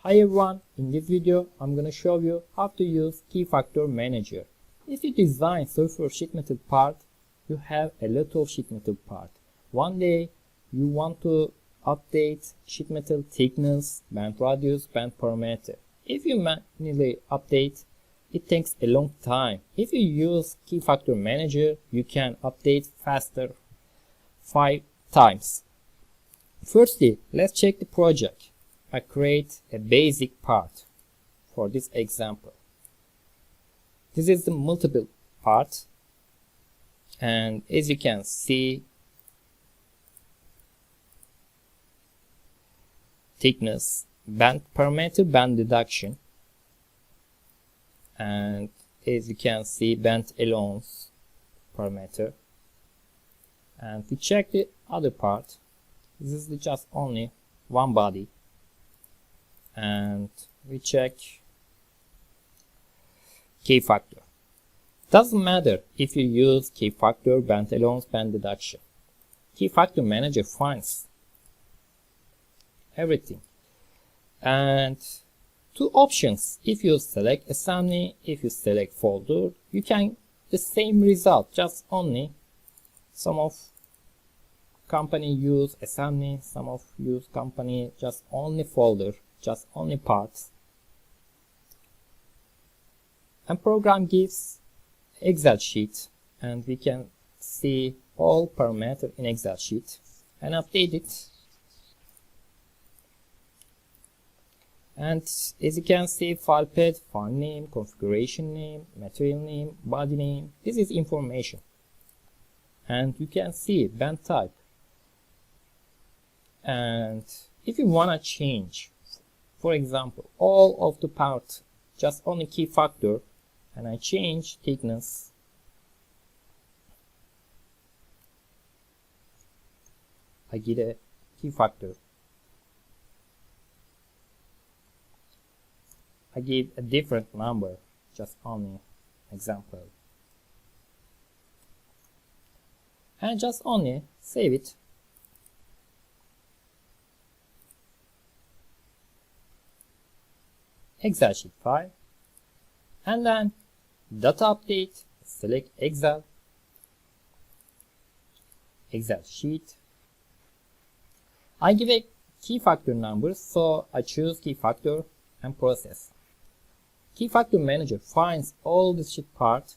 Hi everyone, in this video I'm going to show you how to use Key Factor Manager. If you design software sheet metal part, you have a lot of sheet metal part. One day you want to update sheet metal thickness, bend radius, bend parameter. If you manually update, it takes a long time. If you use Key Factor Manager, you can update faster 5 times. Firstly, let's check the project. I create a basic part for this example. This is the multiple part, and as you can see, thickness, bend parameter, bend deduction, and as you can see, bend allowance parameter. And we check the other part. This is just only one body. And we check key factor. Doesn't matter if you use key factor, bend allowance, bend deduction. Key Factor Manager finds everything. And two options: if you select assembly, if you select folder, you can the same result, just only some of company use assembly, some of use company just only folder, just only parts. And program gives Excel sheet, and we can see all parameter in Excel sheet and update it. And as you can see, file path, file name, configuration name, material name, body name. This is information. And you can see bend type. And if you want to change, for example, all of the part, just only key factor, and I change thickness, I get a key factor. I give a different number, just only example. And just only save it. Excel sheet file, and then data update, select Excel sheet. I give a key factor number, so I choose key factor and process. Key Factor Manager finds all the sheet part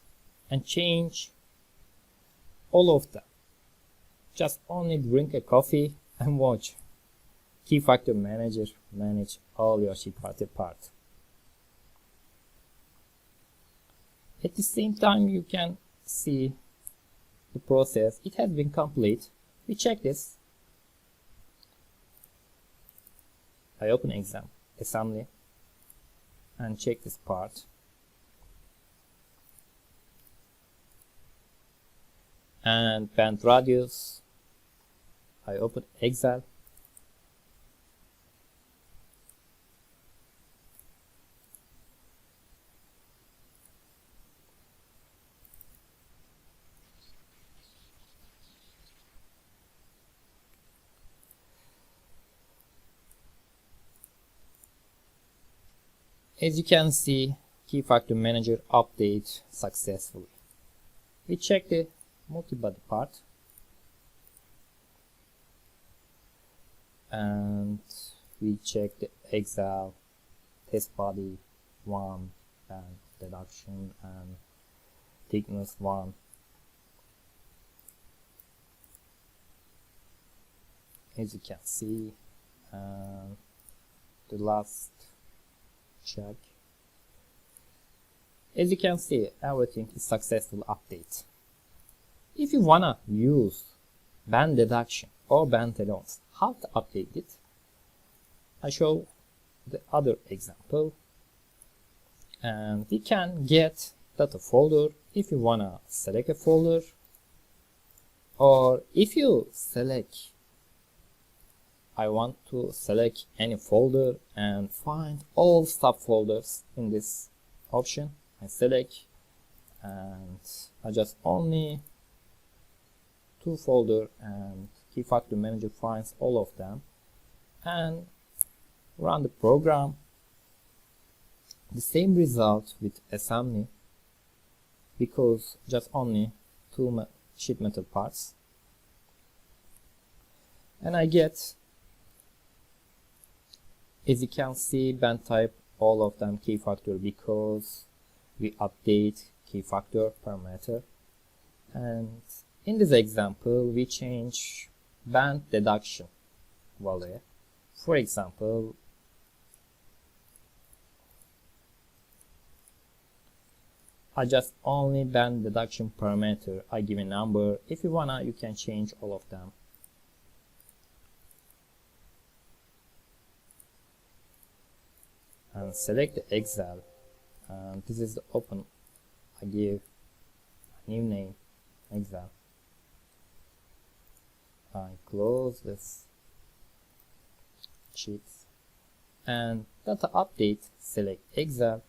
and change all of them. Just only drink a coffee and watch Key Factor Manager manage all your sheet part. At the same time, you can see the process. It has been complete. We check this. I open assembly and check this part. And bend radius. I open Excel. As you can see, Key Factor Manager update successfully. We check the multi-body part, and we check the Excel test body 1 and deduction and thickness 1. As you can see, the last check. As you can see, everything is successful update. If you wanna use bend deduction or bend allowance, how to update it? I show the other example, and we can get data folder if you wanna select a folder, or if you select I want to select any folder and find all subfolders in this option. I select, and I just only 2 folder, and Key Factor Manager finds all of them and run the program. the same result with assembly because just only two sheet metal parts, and I get, as you can see, band type all of them key factor because we update key factor parameter. And in this example we change band deduction value. For example, I just only band deduction parameter, I give a number. If you wanna, you can change all of them. And select the Excel, and this is the open. I give a new name, Excel. I close this sheet, and data update, select Excel,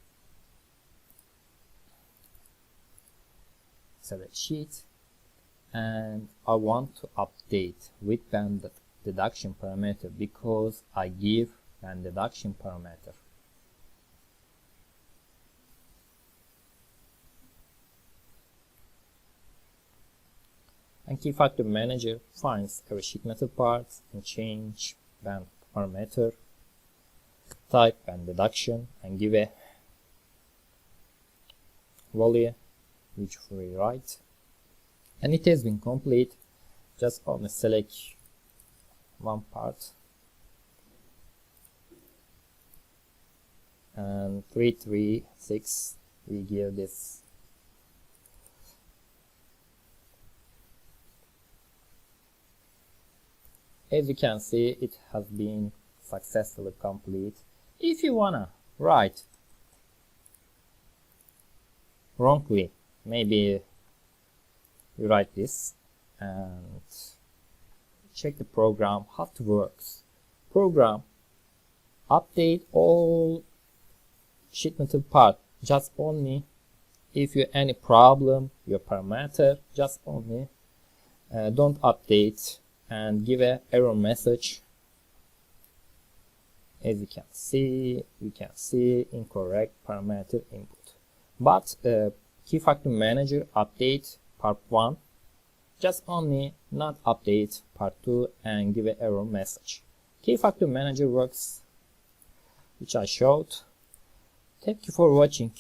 select sheet, and I want to update with band deduction parameter because I give band deduction parameter. And key factor manager finds every sheet metal part and change band parameter, type band deduction, and give a value which we write. And it has been complete. Just only select one part, and 336 we give this. As you can see, it has been successfully complete. If you wanna write wrongly, maybe you write this and check the program how it works. Program update all sheet metal part, just only if you any problem your parameter, just only don't update and give a error message. As you can see incorrect parameter input. But key factor manager update part 1, just only not update part 2 and give a error message. Key factor manager works which I showed. Thank you for watching.